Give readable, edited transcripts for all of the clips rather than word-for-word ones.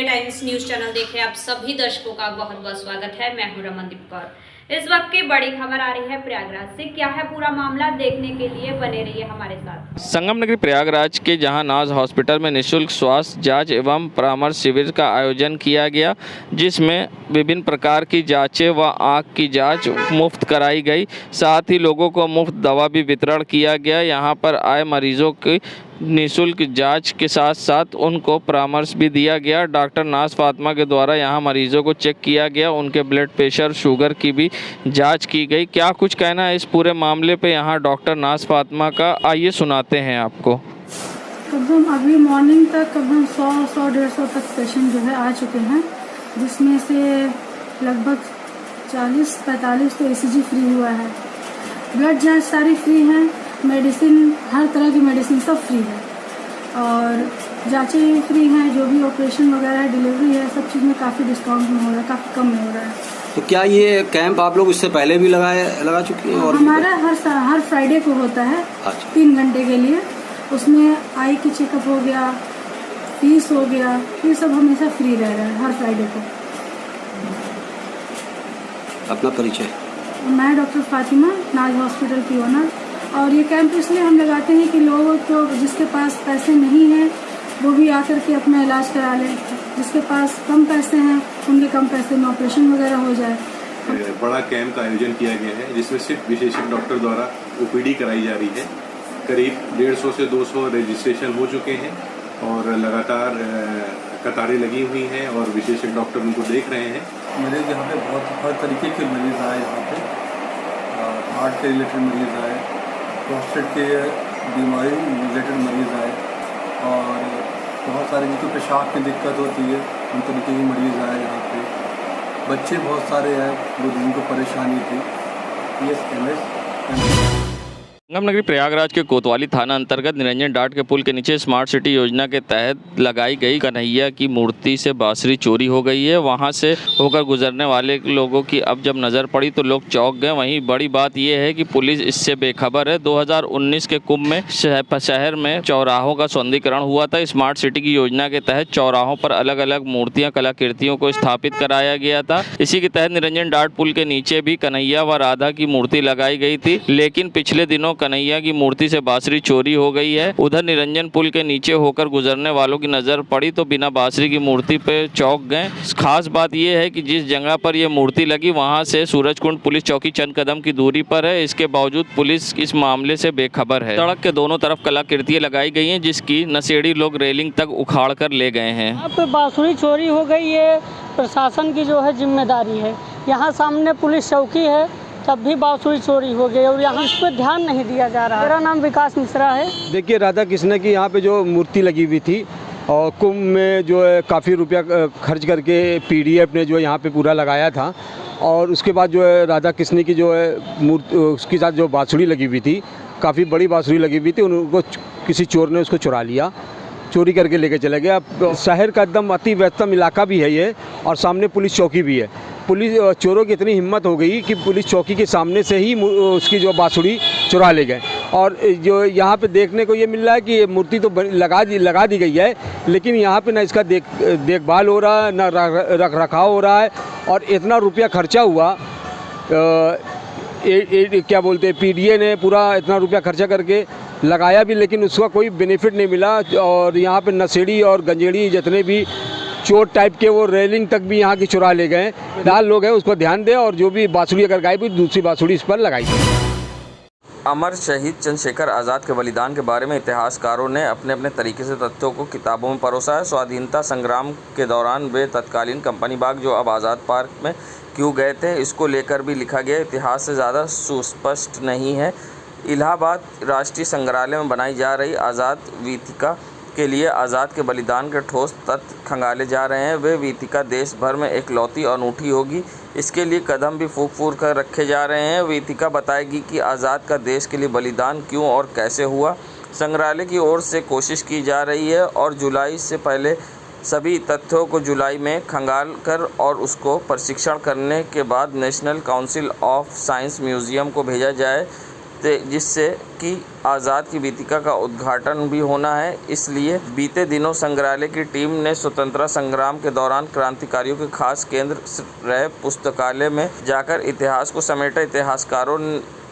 Times news channel देखे आप सभी दर्शकों का बहुत बहुत स्वागत है। मैं हूं रमनदीप कौर। इस वक्त की बड़ी खबर आ रही है प्रयागराज से। क्या है पूरा मामला, देखने के लिए बने रहिए हमारे साथ। संगम नगरी प्रयागराज के जहां नाज हॉस्पिटल में निःशुल्क स्वास्थ्य जांच एवं परामर्श शिविर का आयोजन किया गया, जिसमें विभिन्न प्रकार की जांचें व आंख की जांच मुफ्त कराई गई। साथ ही लोगों को मुफ्त दवा भी वितरण किया गया। यहां पर आए मरीजों की निःशुल्क जांच के साथ साथ उनको परामर्श भी दिया गया। डॉक्टर नाज फातिमा के द्वारा यहां मरीजों को चेक किया गया, उनके ब्लड प्रेशर शुगर की भी जांच की गई। क्या कुछ कहना है इस पूरे मामले पे यहां डॉक्टर नाज फातिमा का, आइए सुनाते हैं आपको। करीबन अभी मॉर्निंग तक करीबन 100-150 तक पेशेंट जो है आ चुके हैं, जिसमें से लगभग 40-45 तो ECG फ्री हुआ है। ब्लड जांच सारी फ्री हैं, मेडिसिन हर तरह की मेडिसिन सब फ्री है और जांचें भी फ्री हैं। जो भी ऑपरेशन वगैरह है, डिलीवरी है, सब चीज़ में काफ़ी डिस्काउंट में हो रहा है, काफ़ी कम में हो रहा है। तो क्या ये कैंप आप लोग इससे पहले भी लगा चुके हैं? और हमारा हर फ्राइडे को होता है। अच्छा। 3 घंटे के लिए। उसमें आई की चेकअप हो गया, फीस हो गया, ये सब हमेशा फ्री रह रहा है हर फ्राइडे को। अपना परिचय? मैं डॉक्टर फातिमा, नाज हॉस्पिटल की ओनर। और ये कैंप इसलिए हम लगाते हैं कि लोगों को, जिसके पास पैसे नहीं हैं वो भी आकर के अपना इलाज करा लें। जिसके पास कम पैसे हैं उनके कम पैसे में ऑपरेशन वगैरह हो जाए। बड़ा कैंप का आयोजन किया गया है, जिसमें सिर्फ विशेषज्ञ डॉक्टर द्वारा OPD कराई जा रही है। करीब 150 से 200 रजिस्ट्रेशन हो चुके हैं और लगातार कतारें लगी हुई हैं और विशेषज्ञ डॉक्टर उनको देख रहे हैं। मरीज यहाँ पे बहुत हर तरीके के मरीज आए, यहाँ पे हार्ट के रिलेटेड मरीज आए, प्रोस्टेट के बीमारी रिलेटेड मरीज आए और बहुत सारे जिनको पेशाब की दिक्कत होती है उन तरीके के मरीज आए यहाँ पे। बच्चे बहुत सारे आए जो जिनको परेशानी थी। संगम नगरी प्रयागराज के कोतवाली थाना अंतर्गत निरंजन डाट के पुल के नीचे स्मार्ट सिटी योजना के तहत लगाई गई कन्हैया की मूर्ति से बांसुरी चोरी हो गई है। वहां से होकर गुजरने वाले लोगों की अब जब नज़र पड़ी तो लोग चौंक गए। वहीं बड़ी बात यह है कि पुलिस इससे बेखबर है। 2019 के कुंभ में शहर में चौराहों का सौंदर्यीकरण हुआ था। स्मार्ट सिटी की योजना के तहत चौराहों पर अलग अलग मूर्तियाँ, कलाकृतियों को स्थापित कराया गया था। इसी के तहत निरंजन डाट पुल के नीचे भी कन्हैया व राधा की मूर्ति लगाई गई थी, लेकिन पिछले दिनों कन्हैया की मूर्ति से बांसुरी चोरी हो गई है। उधर निरंजन पुल के नीचे होकर गुजरने वालों की नजर पड़ी तो बिना बांसुरी की मूर्ति पे चौंक गए। खास बात यह है कि जिस जगह पर यह मूर्ति लगी वहां से सूरजकुंड पुलिस चौकी चंद कदम की दूरी पर है। इसके बावजूद पुलिस इस मामले से बेखबर है। सड़क के दोनों तरफ कलाकृतियां लगाई गई हैं, जिसकी नशेड़ी लोग रेलिंग तक उखाड़ कर ले गए हैं। यहाँ पे बांसुरी चोरी हो गई, ये प्रशासन की जो है जिम्मेदारी है। यहाँ सामने पुलिस चौकी है, तब भी बांसुरी चोरी हो गई और यहाँ इस पर ध्यान नहीं दिया जा रहा। मेरा नाम विकास मिश्रा है। देखिए, राधा कृष्ण की यहाँ पे जो मूर्ति लगी हुई थी और कुंभ में जो है काफ़ी रुपया खर्च करके PDF ने जो यहाँ पे पूरा लगाया था और उसके बाद जो है राधा कृष्ण की जो है मूर्ति, उसके साथ जो बांसुरी लगी हुई थी, काफ़ी बड़ी बांसुरी लगी हुई थी, उनको किसी चोर ने उसको चुरा लिया, चोरी करके लेके चले गया। शहर का एकदम अति व्यस्तम इलाका भी है ये और सामने पुलिस चौकी भी है। पुलिस चोरों की इतनी हिम्मत हो गई कि पुलिस चौकी के सामने से ही उसकी जो बांसुरी चुरा ले गए। और जो यहाँ पे देखने को ये मिल रहा है कि ये मूर्ति तो लगा दी गई है, लेकिन यहाँ पे ना इसका देखभाल हो रहा है, ना रख रखाव हो रहा है। और इतना रुपया खर्चा हुआ, क्या बोलते हैं, PDA ने पूरा इतना रुपया खर्चा करके लगाया भी, लेकिन उसका कोई बेनिफिट नहीं मिला। और यहाँ पे नशेड़ी और गंजेड़ी जितने भी चोर टाइप के वो रेलिंग तक भी यहाँ की चुरा ले गए। फिलहाल लोग हैं उसको ध्यान दें और जो भी बांसुरी अगर गायब हुई दूसरी बांसुरी इस पर लगाई। अमर शहीद चंद्रशेखर आज़ाद के बलिदान के बारे में इतिहासकारों ने अपने अपने तरीके से तथ्यों को किताबों में परोसा है। स्वाधीनता संग्राम के दौरान वे तत्कालीन कंपनी बाग, जो अब आज़ाद पार्क में, क्यों गए थे, इसको लेकर भी लिखा गया। इतिहास से ज़्यादा सुस्पष्ट नहीं है। इलाहाबाद राष्ट्रीय संग्रहालय में बनाई जा रही आज़ाद वीथिका के लिए आज़ाद के बलिदान के ठोस तथ्य खंगाले जा रहे हैं। वे वीथिका देश भर में एकलौती और अनूठी होगी। इसके लिए कदम भी फूंक कर रखे जा रहे हैं। वीथिका बताएगी कि आज़ाद का देश के लिए बलिदान क्यों और कैसे हुआ। संग्रहालय की ओर से कोशिश की जा रही है और जुलाई से पहले सभी तथ्यों को जुलाई में खंगाल कर और उसको परीक्षण करने के बाद national council of science museum को भेजा जाए। जिससे कि आज़ाद की वीथिका का उद्घाटन भी होना है। इसलिए बीते दिनों संग्रहालय की टीम ने स्वतंत्रता संग्राम के दौरान क्रांतिकारियों के खास केंद्र रहे पुस्तकालय में जाकर इतिहास को समेटा इतिहासकारों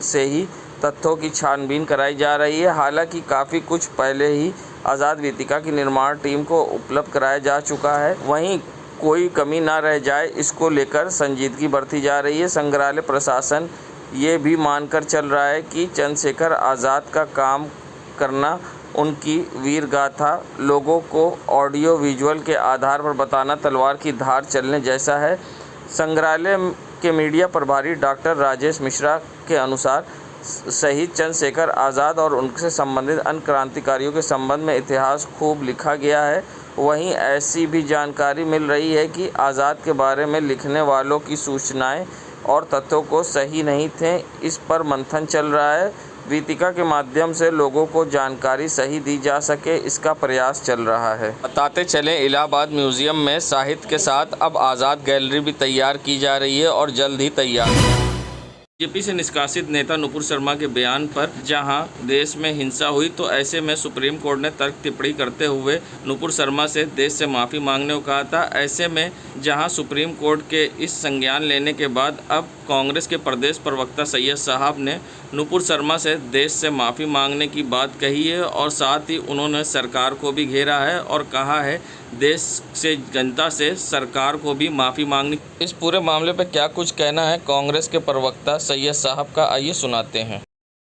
से ही तथ्यों की छानबीन कराई जा रही है। हालांकि काफ़ी कुछ पहले ही आज़ाद वीथिका की निर्माण टीम को उपलब्ध कराया जा चुका है, वहीं कोई कमी ना रह जाए इसको लेकर संजीदगी बरती जा रही है। संग्रहालय प्रशासन ये भी मानकर चल रहा है कि चंद्रशेखर आज़ाद का काम करना, उनकी वीर गाथा लोगों को ऑडियो विजुअल के आधार पर बताना तलवार की धार चलने जैसा है। संग्रहालय के मीडिया प्रभारी डॉक्टर राजेश मिश्रा के अनुसार शहीद चंद्रशेखर आज़ाद और उनसे संबंधित अन्य क्रांतिकारियों के संबंध में इतिहास खूब लिखा गया है। वहीं ऐसी भी जानकारी मिल रही है कि आज़ाद के बारे में लिखने वालों की सूचनाएं और तथ्यों को सही नहीं थे। इस पर मंथन चल रहा है। वीथिका के माध्यम से लोगों को जानकारी सही दी जा सके, इसका प्रयास चल रहा है। बताते चले, इलाहाबाद म्यूजियम में साहित्य के साथ अब आज़ाद गैलरी भी तैयार की जा रही है और जल्द ही तैयार। बीजेपी से निष्कासित नेता नुपुर शर्मा के बयान पर जहां देश में हिंसा हुई, तो ऐसे में सुप्रीम कोर्ट ने तर्क टिप्पणी करते हुए नुपुर शर्मा से देश से माफ़ी मांगने को कहा था। ऐसे में जहां सुप्रीम कोर्ट के इस संज्ञान लेने के बाद अब कांग्रेस के प्रदेश प्रवक्ता सैयद साहब ने नुपुर शर्मा से देश से माफ़ी मांगने की बात कही है और साथ ही उन्होंने सरकार को भी घेरा है और कहा है देश से, जनता से सरकार को भी माफ़ी मांगनी। इस पूरे मामले पर क्या कुछ कहना है कांग्रेस के प्रवक्ता सैयद साहब का, आइए सुनाते हैं।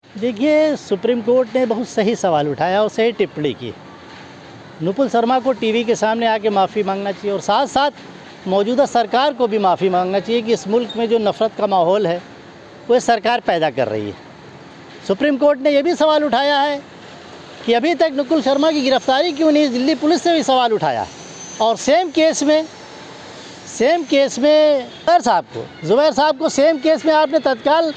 देखिए, सुप्रीम कोर्ट ने बहुत सही सवाल उठाया और सही टिप्पणी की। नुपुर शर्मा को टीवी के सामने आके माफ़ी मांगना चाहिए और साथ साथ मौजूदा सरकार को भी माफ़ी मांगना चाहिए कि इस मुल्क में जो नफ़रत का माहौल है वो सरकार पैदा कर रही है। सुप्रीम कोर्ट ने यह भी सवाल उठाया है कि अभी तक नुपुर शर्मा की गिरफ्तारी क्यों नहीं, दिल्ली पुलिस से भी सवाल उठाया। और सेम केस में ज़ुबैर साहब को सेम केस में आपने तत्काल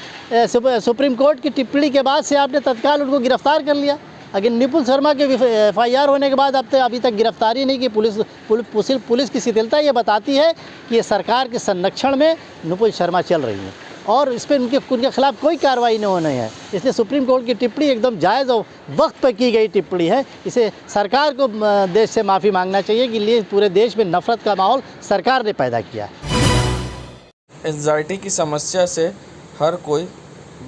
सुप्रीम कोर्ट की टिप्पणी के बाद से आपने तत्काल उनको गिरफ्तार कर लिया। अगर नुपुर शर्मा के FIR होने के बाद अब तक अभी तक गिरफ्तारी नहीं की। पुलिस की शिथिलता ये बताती है कि ये सरकार के संरक्षण में नुपुर शर्मा चल रही है और इस पर उनके खिलाफ कोई कार्रवाई नहीं होनी है। इसलिए सुप्रीम कोर्ट की टिप्पणी एकदम जायज़ और वक्त पर की गई टिप्पणी है। इसे सरकार को देश से माफ़ी मांगना चाहिए कि लिए पूरे देश में नफ़रत का माहौल सरकार ने पैदा किया। एंजाइटी की समस्या से हर कोई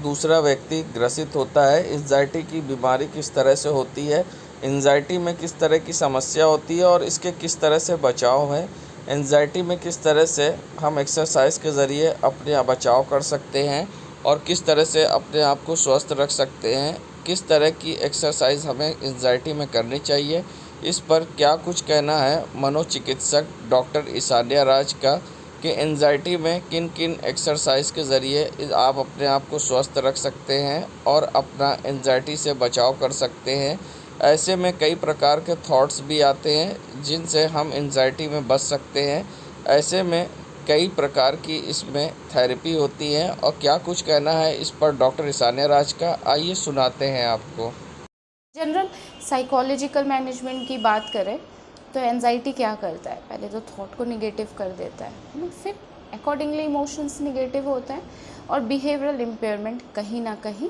दूसरा व्यक्ति ग्रसित होता है। एंजाइटी की बीमारी किस तरह से होती है, एंजाइटी में किस तरह की समस्या होती है और इसके किस तरह से बचाव है, एंजाइटी में किस तरह से हम एक्सरसाइज के ज़रिए अपने बचाव कर सकते हैं और किस तरह से अपने आप को स्वस्थ रख सकते हैं, किस तरह की एक्सरसाइज हमें एंजाइटी में करनी चाहिए, इस पर क्या कुछ कहना है मनोचिकित्सक डॉक्टर ईशान्या राज का कि एंजाइटी में किन किन एक्सरसाइज के ज़रिए आप अपने आप को स्वस्थ रख सकते हैं और अपना एंजाइटी से बचाव कर सकते हैं। ऐसे में कई प्रकार के थॉट्स भी आते हैं जिनसे हम एंजाइटी में बच सकते हैं। ऐसे में कई प्रकार की इसमें थेरेपी होती है और क्या कुछ कहना है इस पर डॉक्टर ईशान्या राज का, आइए सुनाते हैं आपको। जनरल साइकोलॉजिकल मैनेजमेंट की बात करें तो एंजाइटी क्या करता है, पहले तो थॉट को निगेटिव कर देता है ना, फिर अकॉर्डिंगली इमोशंस निगेटिव होते हैं और बिहेवियरल इम्पेयरमेंट कहीं ना कहीं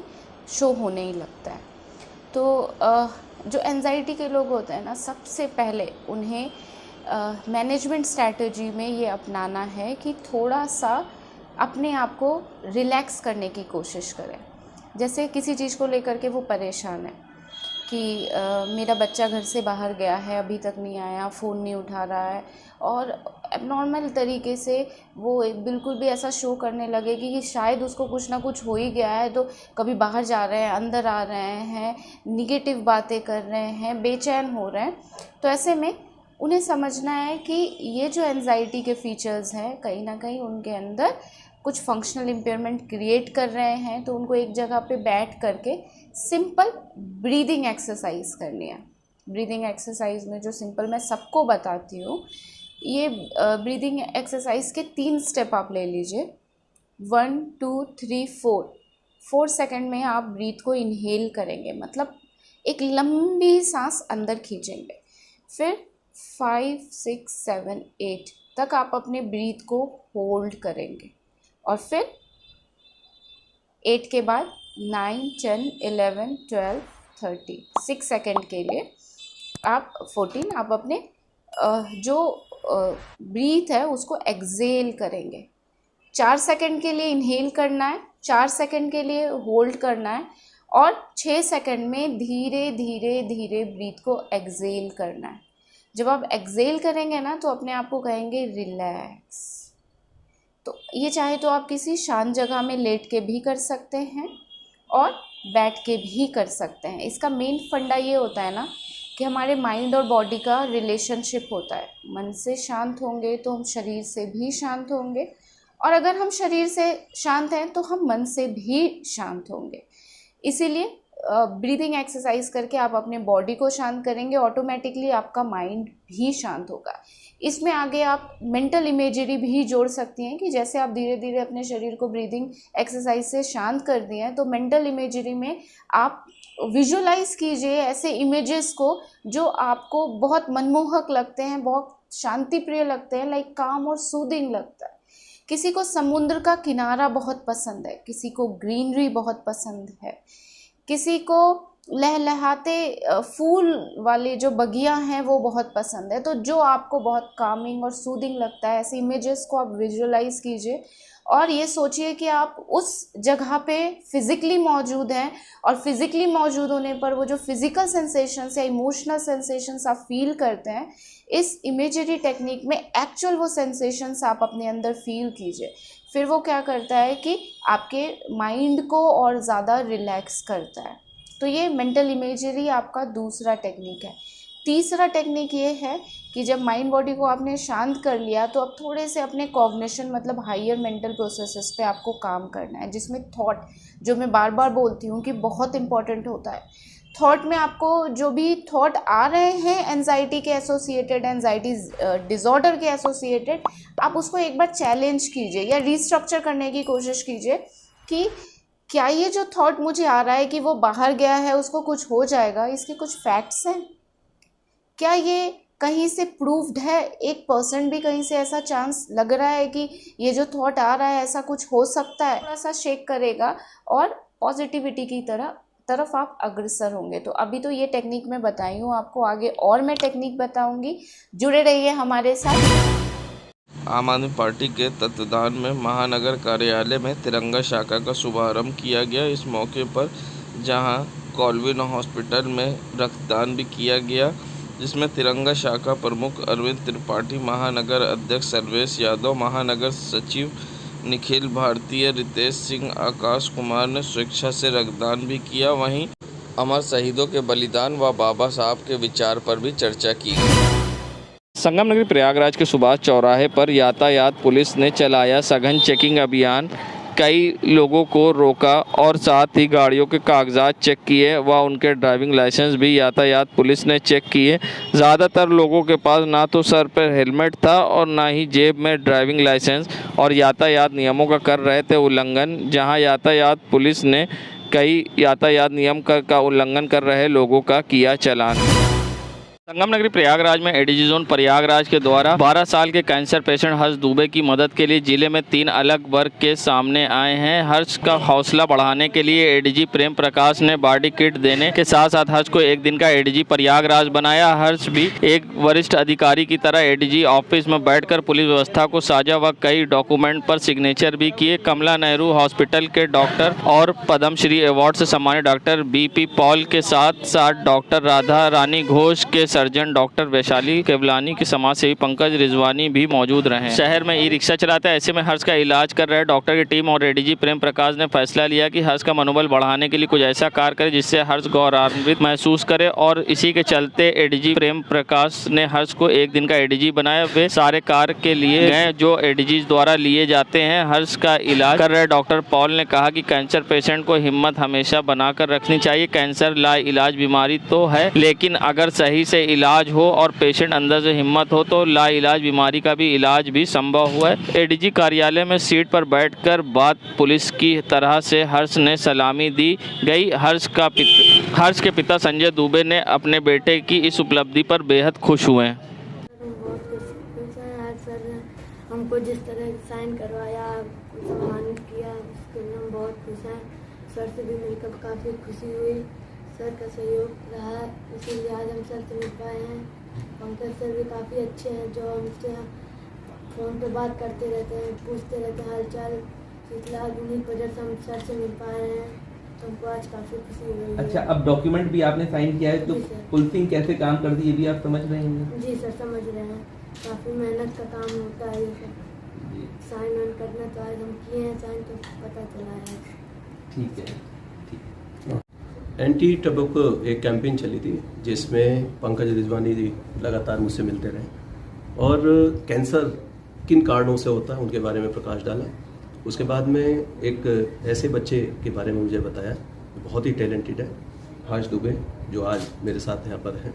शो होने ही लगता है। तो जो एंजाइटी के लोग होते हैं ना, सबसे पहले उन्हें मैनेजमेंट स्ट्रैटेजी में ये अपनाना है कि थोड़ा सा अपने आप को रिलैक्स करने की कोशिश करें। जैसे किसी चीज़ को लेकर के वो परेशान है कि मेरा बच्चा घर से बाहर गया है, अभी तक नहीं आया, फ़ोन नहीं उठा रहा है और एबनॉर्मल तरीके से वो बिल्कुल भी ऐसा शो करने लगेगी कि शायद उसको कुछ ना कुछ हो ही गया है। तो कभी बाहर जा रहे हैं, अंदर आ रहे हैं, निगेटिव बातें कर रहे हैं, बेचैन हो रहे हैं। तो ऐसे में उन्हें समझना है कि ये जो एंजाइटी के फीचर्स हैं कहीं ना कहीं उनके अंदर कुछ फंक्शनल इम्पेयरमेंट क्रिएट कर रहे हैं। तो उनको एक जगह पे बैठ करके सिंपल ब्रीदिंग एक्सरसाइज करनी है। ब्रीदिंग एक्सरसाइज में जो सिंपल मैं सबको बताती हूँ, ये ब्रीदिंग एक्सरसाइज के 3 स्टेप आप ले लीजिए। 1 2 3 4 सेकंड में आप ब्रीथ को इनहेल करेंगे, मतलब एक लंबी सांस अंदर खींचेंगे। फिर 5 6 7 8 तक आप अपने ब्रीथ को होल्ड करेंगे और फिर 8 के बाद 9, 10, 11, 12, 30 6 सेकेंड के लिए आप 14 आप अपने जो ब्रीथ है उसको एक्सेल करेंगे। 4 सेकेंड के लिए इनहेल करना है, 4 सेकेंड के लिए होल्ड करना है और 6 सेकेंड में धीरे धीरे धीरे ब्रीथ को एक्सेल करना है। जब आप एक्सेल करेंगे ना तो अपने आप को कहेंगे रिलैक्स। तो ये चाहे तो आप किसी शांत जगह में लेट के भी कर सकते हैं और बैठ के भी कर सकते हैं। इसका मेन फंडा ये होता है ना कि हमारे माइंड और बॉडी का रिलेशनशिप होता है। मन से शांत होंगे तो हम शरीर से भी शांत होंगे और अगर हम शरीर से शांत हैं तो हम मन से भी शांत होंगे। इसीलिए ब्रीदिंग एक्सरसाइज करके आप अपने बॉडी को शांत करेंगे, ऑटोमेटिकली आपका माइंड भी शांत होगा। इसमें आगे आप मेंटल इमेजरी भी जोड़ सकती हैं कि जैसे आप धीरे धीरे अपने शरीर को ब्रीदिंग एक्सरसाइज से शांत कर दिए हैं तो मेंटल इमेजरी में आप विजुअलाइज कीजिए ऐसे इमेजेस को जो आपको बहुत मनमोहक लगते हैं, बहुत शांति प्रिय लगते हैं, लाइक काम और सूदिंग लगता है। किसी को समुद्र का किनारा बहुत पसंद है, किसी को ग्रीनरी बहुत पसंद है, किसी को लहलहाते फूल वाले जो बगिया हैं वो बहुत पसंद है। तो जो आपको बहुत कामिंग और सूदिंग लगता है ऐसे इमेजेस को आप विजुअलाइज कीजिए और ये सोचिए कि आप उस जगह पे फिज़िकली मौजूद हैं और फिज़िकली मौजूद होने पर वो जो फिज़िकल सेंसेशंस या इमोशनल सेंसेशंस आप फील करते हैं, इस इमेजरी टेक्निक में एक्चुअल वो सेंसेशंस आप अपने अंदर फील कीजिए। फिर वो क्या करता है कि आपके माइंड को और ज़्यादा रिलैक्स करता है। तो ये मेंटल इमेजरी आपका दूसरा टेक्निक है। तीसरा टेक्निक ये है कि जब माइंड बॉडी को आपने शांत कर लिया तो अब थोड़े से अपने कॉग्निशन मतलब हायर मेंटल प्रोसेसेस पे आपको काम करना है, जिसमें थॉट, जो मैं बार बार बोलती हूँ कि बहुत इंपॉर्टेंट होता है। थॉट में आपको जो भी थॉट आ रहे हैं एंजाइटी के एसोसिएटेड, एंजाइटी डिसऑर्डर के एसोसिएटेड, आप उसको एक बार चैलेंज कीजिए या रीस्ट्रक्चर करने की कोशिश कीजिए कि क्या ये जो थॉट मुझे आ रहा है कि वो बाहर गया है, उसको कुछ हो जाएगा, इसके कुछ फैक्ट्स हैं? क्या ये कहीं से प्रूव्ड है? 1% भी कहीं से ऐसा चांस लग रहा है कि ये जो थॉट आ रहा है ऐसा कुछ हो सकता है? थोड़ा सा शेक करेगा और पॉजिटिविटी की तरफ आप अग्रसर होंगे। तो अभी तो ये टेक्निक मैं बताई हूँ आपको, आगे और मैं टेक्निक बताऊँगी। जुड़े रहिए हमारे साथ। आम आदमी पार्टी के तत्वाधान में महानगर कार्यालय में तिरंगा शाखा का शुभारंभ किया गया। इस मौके पर जहां कॉलविन हॉस्पिटल में रक्तदान भी किया गया, जिसमें तिरंगा शाखा प्रमुख अरविंद त्रिपाठी, महानगर अध्यक्ष सर्वेश यादव, महानगर सचिव निखिल भारतीय, रितेश सिंह, आकाश कुमार ने स्वेच्छा से रक्तदान भी किया। वहीं अमर शहीदों के बलिदान व बाबा साहब के विचार पर भी चर्चा की गई। संगम नगरी प्रयागराज के सुभाष चौराहे पर यातायात पुलिस ने चलाया सघन चेकिंग अभियान। कई लोगों को रोका और साथ ही गाड़ियों के कागजात चेक किए व उनके ड्राइविंग लाइसेंस भी यातायात पुलिस ने चेक किए। ज़्यादातर लोगों के पास ना तो सर पर हेलमेट था और ना ही जेब में ड्राइविंग लाइसेंस और यातायात नियमों का कर रहे थे उल्लंघन। जहां यातायात पुलिस ने कई यातायात नियम का उल्लंघन कर रहे लोगों का किया चालान। संगम नगरी प्रयागराज में एडीजी जोन प्रयागराज के द्वारा 12 साल के कैंसर पेशेंट हर्ष दुबे की मदद के लिए जिले में 3 अलग वर्ग के सामने आए हैं। हर्ष का हौसला बढ़ाने के लिए एडीजी प्रेम प्रकाश ने बॉडी किट देने के साथ साथ हर्ष को 1 दिन का एडीजी प्रयागराज बनाया। हर्ष भी एक वरिष्ठ अधिकारी की तरह एडीजी ऑफिस में बैठकर पुलिस व्यवस्था को साझा व कई डॉक्यूमेंट पर सिग्नेचर भी किए। कमला नेहरू हॉस्पिटल के डॉक्टर और पद्मश्री अवार्ड से सम्मानित डॉक्टर बीपी पॉल के साथ साथ डॉक्टर राधा रानी घोष के सर्जन डॉक्टर वैशाली केवलानी के समाज सेवी पंकज रिजवानी भी मौजूद रहे। शहर में ई रिक्शा चलाता है, ऐसे में हर्ष का इलाज कर रहे डॉक्टर की टीम और एडीजी प्रेम प्रकाश ने फैसला लिया कि हर्ष का मनोबल बढ़ाने के लिए कुछ ऐसा कार्य करे जिससे हर्ष गौरवान्वित महसूस करे और इसी के चलते एडीजी प्रेम प्रकाश ने हर्ष को 1 दिन का एडीजी बनाया। वे सारे कार्य के लिए गए जो एडीजी द्वारा लिए जाते हैं। हर्ष का इलाज कर रहे डॉक्टर पॉल ने कहा कि कैंसर पेशेंट को हिम्मत हमेशा बनाकर रखनी चाहिए। कैंसर लाइलाज बीमारी तो है, लेकिन अगर सही से इलाज हो और पेशेंट अंदर से हिम्मत हो तो लाइलाज बीमारी का भी इलाज भी संभव हुआ है। एडीजी कार्यालय में सीट पर बैठकर बात पुलिस की तरह से हर्ष ने सलामी दी गई। हर्ष के पिता संजय दुबे ने अपने बेटे की इस उपलब्धि पर बेहद खुश हुए। बहुत खुश है सर ने हमको जिस तरह साइन करवाया, सम्मानित किया, उसके लिए हम बहुत खुश हैं। सर से भी मिलकर काफ़ी खुशी हुई। सर का सहयोग रहा, इसीलिए आज हम सर से मिल पाए हैं। पंकज सर भी काफ़ी अच्छे हैं, जो हमसे फ़ोन पे बात करते रहते हैं, पूछते रहते हैं हाल चाल। इसलिए आज उन्हीं की वजह से हम सर से मिल पाए हैं, तो हमको आज काफ़ी खुशी हो रही है। अच्छा, अब डॉक्यूमेंट भी आपने साइन किया है, तो जी सर। पुलिसिंग कैसे काम करती है ये भी आप समझ रहे हैं? जी सर, समझ रहे हैं। काफ़ी मेहनत का काम होता है ये सब। साइन वाइन करना तो आज हम किए हैं, साइन तो पता चला है। ठीक है, ठीक। एंटी टबैको एक कैंपेन चली थी जिसमें पंकज रिजवानी जी लगातार मुझसे मिलते रहे और कैंसर किन कारणों से होता है उनके बारे में प्रकाश डाला। उसके बाद में एक ऐसे बच्चे के बारे में मुझे बताया, बहुत ही टैलेंटेड है, हर्ष दुबे, जो आज मेरे साथ यहाँ पर हैं।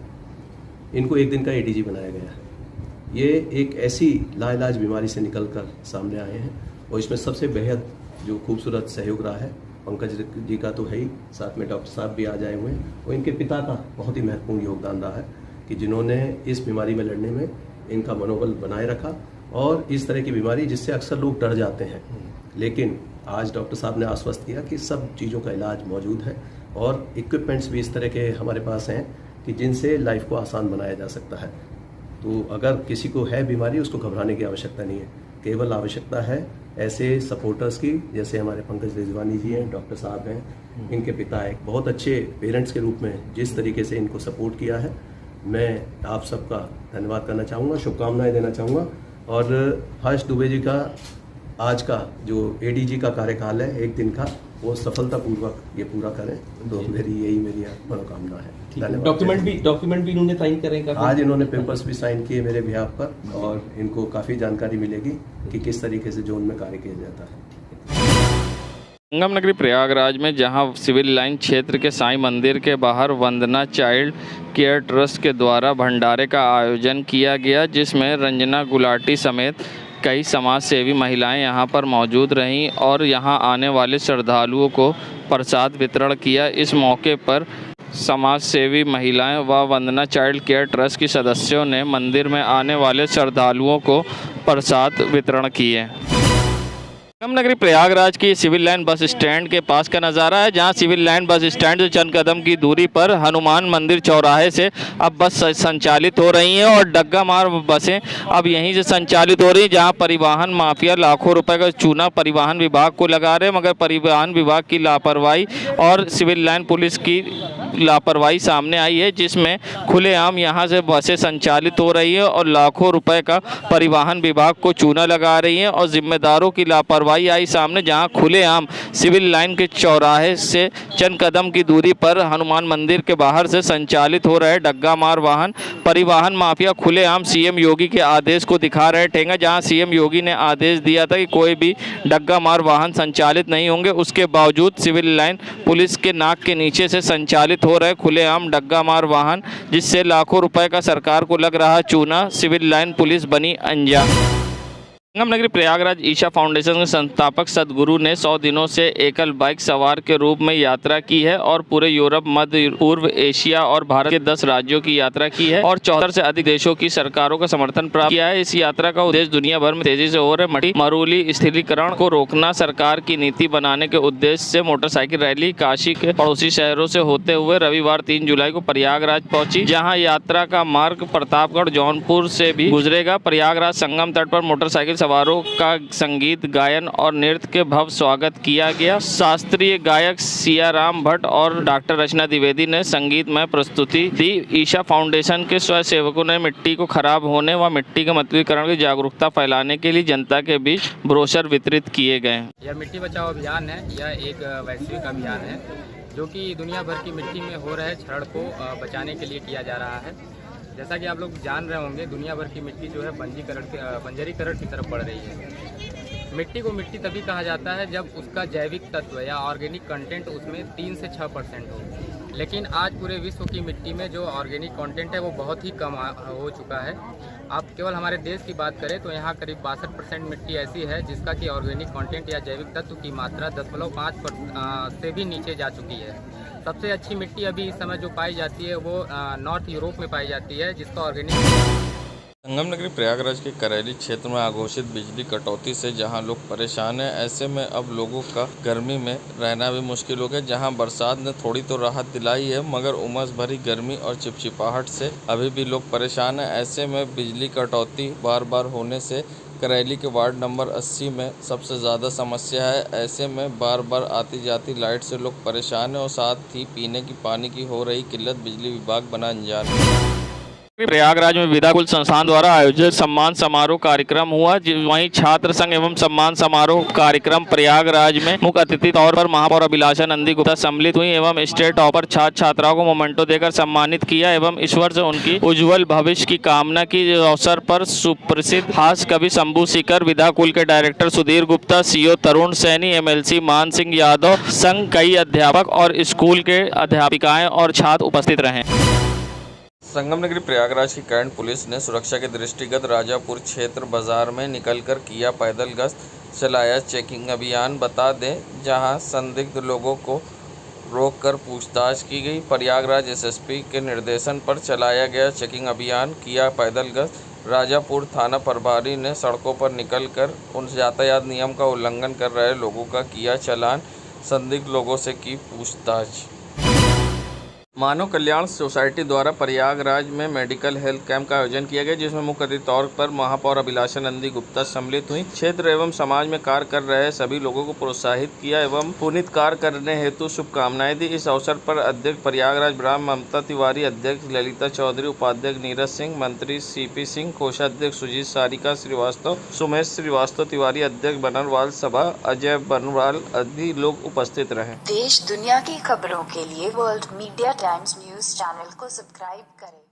इनको एक दिन का एडीजी बनाया गया है। ये एक ऐसी लाइलाज बीमारी से निकलकर सामने आए हैं और इसमें सबसे बेहद जो खूबसूरत सहयोग रहा है पंकज जी का तो है ही, साथ में डॉक्टर साहब भी आ जाए हुए हैं और इनके पिता का बहुत ही महत्वपूर्ण योगदान रहा है कि जिन्होंने इस बीमारी में लड़ने में इनका मनोबल बनाए रखा। और इस तरह की बीमारी जिससे अक्सर लोग डर जाते हैं, लेकिन आज डॉक्टर साहब ने आश्वस्त किया कि सब चीज़ों का इलाज मौजूद है और इक्विपमेंट्स भी इस तरह के हमारे पास हैं कि जिनसे लाइफ को आसान बनाया जा सकता है। तो अगर किसी को है बीमारी, उसको घबराने की आवश्यकता नहीं है, केवल आवश्यकता है ऐसे सपोर्टर्स की, जैसे हमारे पंकज रिजवानी जी हैं, डॉक्टर साहब हैं, इनके पिता एक बहुत अच्छे पेरेंट्स के रूप में जिस तरीके से इनको सपोर्ट किया है, मैं आप सबका धन्यवाद करना चाहूँगा, शुभकामनाएं देना चाहूँगा। और हर्ष दुबे जी का आज का जो एडीजी का कार्यकाल है एक दिन का, वो सफलतापूर्वक ये पूरा करें, तो मेरी मनोकामना है। डॉक्यूमेंट भी इन्होंने साइन करेंगे? आज इन्होंने पेपर्स भी साइन किए मेरे बिहाफ पर और इनको काफ़ी जानकारी मिलेगी कि किस तरीके से जोन में कार्य किया जाता है। संगम नगरी प्रयागराज में जहां सिविल लाइन क्षेत्र के साईं मंदिर के बाहर वंदना चाइल्ड केयर ट्रस्ट के द्वारा भंडारे का आयोजन किया गया, जिसमें रंजना गुलाटी समेत कई समाज सेवी महिलाएं यहां पर मौजूद रहीं और यहां आने वाले श्रद्धालुओं को प्रसाद वितरण किया। इस मौके पर समाज सेवी महिलाएं व वंदना चाइल्ड केयर ट्रस्ट की सदस्यों ने मंदिर में आने वाले श्रद्धालुओं को प्रसाद वितरण किए। संगम नगरी प्रयागराज की सिविल लाइन बस स्टैंड के पास का नज़ारा है, जहां सिविल लाइन बस स्टैंड से चंद कदम की दूरी पर हनुमान मंदिर चौराहे से अब बस संचालित हो रही हैं और डग्गा मार बसें अब यहीं से संचालित हो रही हैं, जहां परिवहन माफिया लाखों रुपए का चूना परिवहन विभाग को लगा रहे हैं, मगर परिवहन विभाग की लापरवाही और सिविल लाइन पुलिस की लापरवाही सामने आई है, जिसमें खुलेआम यहां से बसें संचालित हो रही है और लाखों रुपए का परिवहन विभाग को चूना लगा रही है और जिम्मेदारों की लापरवाही आई सामने, जहां खुलेआम सिविल लाइन के चौराहे से चंद कदम की दूरी पर हनुमान मंदिर के बाहर से संचालित हो रहे डग्गा मार वाहन। परिवहन माफिया खुलेआम सीएम योगी के आदेश को दिखा रहे ठेंगा, जहां सीएम योगी ने आदेश दिया था कि कोई भी डग्गा मार वाहन संचालित नहीं होंगे, उसके बावजूद सिविल लाइन पुलिस के नाक के नीचे से संचालित हो रहे खुलेआम डग्गा मार वाहन, जिससे लाखों रुपए का सरकार को लग रहा चूना। सिविल लाइन पुलिस बनी अंजाम। संगम नगरी प्रयागराज ईशा फाउंडेशन के संस्थापक सदगुरु ने 100 दिनों से एकल बाइक सवार के रूप में यात्रा की है और पूरे यूरोप, मध्य पूर्व एशिया और भारत के 10 राज्यों की यात्रा की है और 74 से अधिक देशों की सरकारों का समर्थन प्राप्त किया है। इस यात्रा का उद्देश्य दुनिया भर में तेजी से हो रहे मट्टी मरूली स्थिरीकरण को रोकना, सरकार की नीति बनाने के उद्देश्य से मोटरसाइकिल रैली काशी के पड़ोसी शहरों से होते हुए रविवार 3 जुलाई को प्रयागराज पहुंची, जहां यात्रा का मार्ग प्रतापगढ़ जौनपुर से भी गुजरेगा। प्रयागराज संगम तट पर मोटरसाइकिल सवारों का संगीत गायन और नृत्य के भव्य स्वागत किया गया। शास्त्रीय गायक सियाराम भट्ट और डॉक्टर रचना द्विवेदी ने संगीतमय प्रस्तुति दी। ईशा फाउंडेशन के स्वयंसेवकों ने मिट्टी को खराब होने व मिट्टी के मतुलीकरण की जागरूकता फैलाने के लिए जनता के बीच ब्रोशर वितरित किए गए। यह मिट्टी बचाओ अभियान है। यह एक वैश्विक अभियान है जो कि दुनिया भर की मिट्टी में हो रहे क्षरण को बचाने के लिए किया जा रहा है। जैसा कि आप लोग जान रहे होंगे, दुनिया भर की मिट्टी जो है बंजरीकरण की तरफ बढ़ रही है। मिट्टी को मिट्टी तभी कहा जाता है जब उसका जैविक तत्व या ऑर्गेनिक कंटेंट उसमें 3 से 6% हो, लेकिन आज पूरे विश्व की मिट्टी में जो ऑर्गेनिक कंटेंट है वो बहुत ही कम हो चुका है। आप केवल हमारे देश की बात करें तो यहाँ करीब 62% मिट्टी ऐसी है जिसका कि ऑर्गेनिक कंटेंट या जैविक तत्व की मात्रा 0.5% से भी नीचे जा चुकी है। सबसे अच्छी मिट्टी अभी इस समय जो पाई जाती है वो नॉर्थ यूरोप में पाई जाती है, जिसका ऑर्गेनिक संगम नगरी प्रयागराज के करैली क्षेत्र में अघोषित बिजली कटौती से जहां लोग परेशान हैं, ऐसे में अब लोगों का गर्मी में रहना भी मुश्किल हो गया। जहां बरसात ने थोड़ी तो राहत दिलाई है, मगर उमस भरी गर्मी और चिपचिपाहट से अभी भी लोग परेशान हैं। ऐसे में बिजली कटौती बार बार होने से करैली के वार्ड नंबर 80 में सबसे ज़्यादा समस्या है। ऐसे में बार बार आती जाती लाइट से लोग परेशान हैं और साथ ही पीने की पानी की हो रही किल्लत बिजली विभाग बना अनजान है। प्रयागराज में विदाकुल संस्थान द्वारा आयोजित सम्मान समारोह कार्यक्रम हुआ। वहीं छात्र संघ एवं सम्मान समारोह कार्यक्रम प्रयागराज में मुख्य अतिथि तौर पर महापौर अभिलाषा नंदी गुप्ता सम्मिलित हुई एवं स्टेट टॉपर छात्र छात्राओं को मोमेंटो देकर सम्मानित किया एवं ईश्वर से उनकी उज्जवल भविष्य की कामना की। अवसर पर सुप्रसिद्ध हास्य कवि शंभू सीकर, विदाकुल के डायरेक्टर सुधीर गुप्ता, सीओ तरुण सैनी, MLC मान सिंह यादव संघ कई अध्यापक और स्कूल के अध्यापिकाएं और छात्र उपस्थित रहे। संगम नगरी प्रयागराज की कैंट पुलिस ने सुरक्षा के दृष्टिगत राजापुर क्षेत्र बाजार में निकलकर किया पैदल गश्त, चलाया चेकिंग अभियान। बता दें जहां संदिग्ध लोगों को रोककर पूछताछ की गई। प्रयागराज SSP के निर्देशन पर चलाया गया चेकिंग अभियान, किया पैदल गश्त। राजापुर थाना प्रभारी ने सड़कों पर निकलकर उन यातायात नियम का उल्लंघन कर रहे लोगों का किया चालान, संदिग्ध लोगों से की पूछताछ। मानव कल्याण सोसाइटी द्वारा प्रयागराज में मेडिकल हेल्थ कैंप का आयोजन किया गया, जिसमें मुख्य अतिथि तौर पर महापौर अभिलाषा नंदी गुप्ता सम्मिलित हुई। क्षेत्र एवं समाज में कार्य कर रहे सभी लोगों को प्रोत्साहित किया एवं पुनीत कार्य करने हेतु शुभकामनाएं दी। इस अवसर पर अध्यक्ष प्रयागराज ब्राह्म ममता तिवारी, अध्यक्ष ललिता चौधरी, उपाध्यक्ष नीरज सिंह, मंत्री CP सिंह, कोषाध्यक्ष सुजीत सारिका श्रीवास्तव, सुमेश श्रीवास्तव तिवारी, अध्यक्ष बनरवाल सभा अजय बनरवाल आदि लोग उपस्थित रहे। देश दुनिया की खबरों के लिए world media times news channel को सब्सक्राइब करें।